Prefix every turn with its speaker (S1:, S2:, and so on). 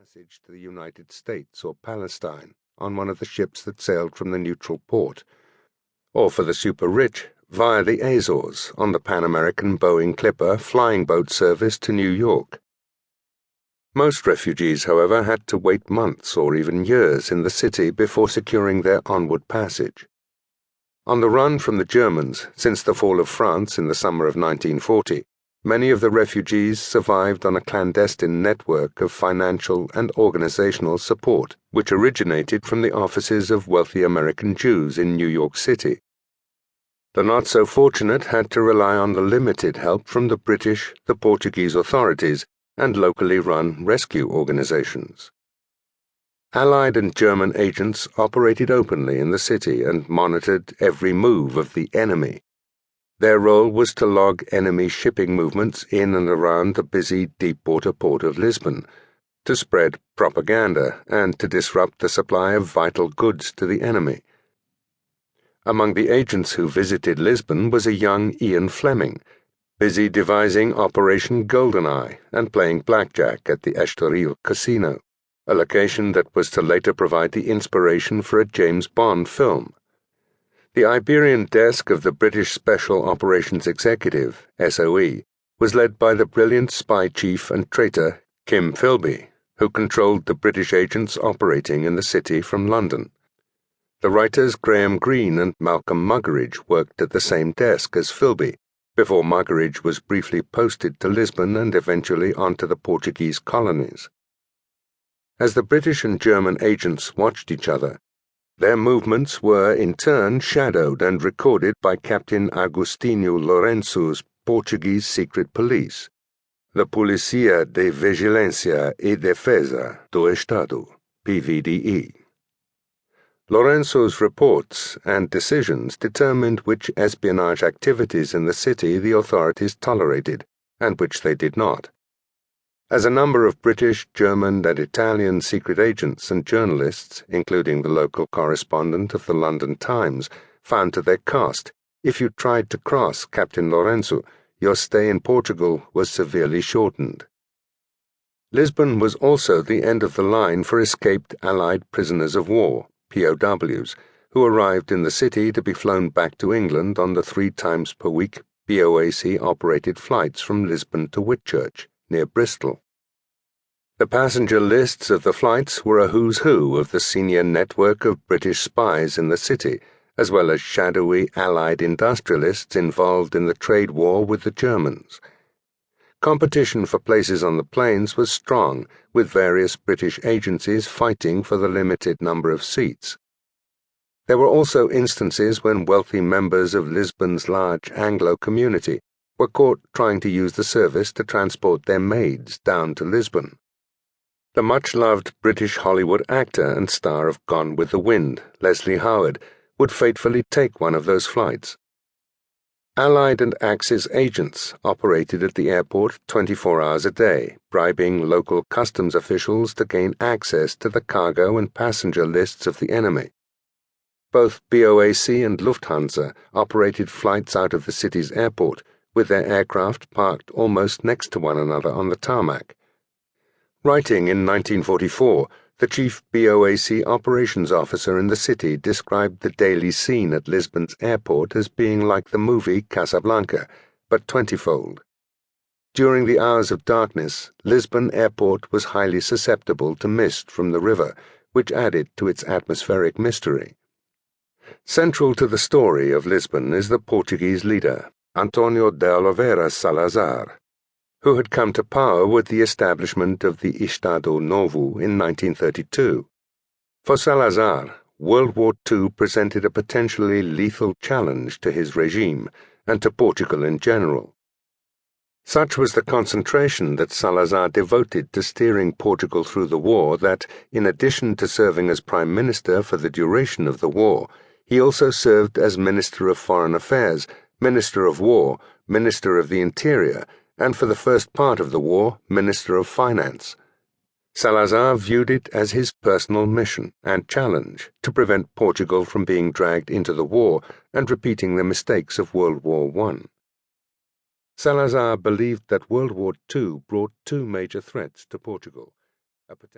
S1: passage to the United States or Palestine on one of the ships that sailed from the neutral port, or for the super-rich via the Azores on the Pan-American Boeing Clipper flying boat service to New York. Most refugees, however, had to wait months or even years in the city before securing their onward passage. On the run from the Germans since the fall of France in the summer of 1940, many of the refugees survived on a clandestine network of financial and organizational support, which originated from the offices of wealthy American Jews in New York City. The not-so-fortunate had to rely on the limited help from the British, the Portuguese authorities, and locally run rescue organizations. Allied and German agents operated openly in the city and monitored every move of the enemy. Their role was to log enemy shipping movements in and around the busy deep-water port of Lisbon, to spread propaganda, and to disrupt the supply of vital goods to the enemy. Among the agents who visited Lisbon was a young Ian Fleming, busy devising Operation GoldenEye and playing blackjack at the Estoril Casino, a location that was to later provide the inspiration for a James Bond film. The Iberian desk of the British Special Operations Executive, SOE, was led by the brilliant spy chief and traitor Kim Philby, who controlled the British agents operating in the city from London. The writers Graham Greene and Malcolm Muggeridge worked at the same desk as Philby, before Muggeridge was briefly posted to Lisbon and eventually onto the Portuguese colonies. As the British and German agents watched each other, their movements were in turn shadowed and recorded by Captain Agostinho Lourenço's Portuguese secret police, the Polícia de Vigilância e Defesa do Estado, PVDE. Lourenço's reports and decisions determined which espionage activities in the city the authorities tolerated and which they did not. As a number of British, German, and Italian secret agents and journalists, including the local correspondent of the London Times, found to their cost, if you tried to cross Captain Lourenço, your stay in Portugal was severely shortened. Lisbon was also the end of the line for escaped Allied prisoners of war, POWs, who arrived in the city to be flown back to England on the 3 times per week BOAC-operated flights from Lisbon to Whitchurch, near Bristol. The passenger lists of the flights were a who's who of the senior network of British spies in the city, as well as shadowy Allied industrialists involved in the trade war with the Germans. Competition for places on the planes was strong, with various British agencies fighting for the limited number of seats. There were also instances when wealthy members of Lisbon's large Anglo community were caught trying to use the service to transport their maids down to Lisbon. The much-loved British Hollywood actor and star of Gone with the Wind, Leslie Howard, would fatefully take one of those flights. Allied and Axis agents operated at the airport 24 hours a day, bribing local customs officials to gain access to the cargo and passenger lists of the enemy. Both BOAC and Lufthansa operated flights out of the city's airport, with their aircraft parked almost next to one another on the tarmac. Writing in 1944, the chief BOAC operations officer in the city described the daily scene at Lisbon's airport as being like the movie Casablanca, but 20-fold. During the hours of darkness, Lisbon Airport was highly susceptible to mist from the river, which added to its atmospheric mystery. Central to the story of Lisbon is the Portuguese leader, António de Oliveira Salazar, who had come to power with the establishment of the Estado Novo in 1932. For Salazar, World War II presented a potentially lethal challenge to his regime and to Portugal in general. Such was the concentration that Salazar devoted to steering Portugal through the war that, in addition to serving as Prime Minister for the duration of the war, he also served as Minister of Foreign Affairs, Minister of War, Minister of the Interior, and for the first part of the war, Minister of Finance. Salazar viewed it as his personal mission and challenge to prevent Portugal from being dragged into the war and repeating the mistakes of World War I. Salazar believed that World War II brought 2 major threats to Portugal: a potential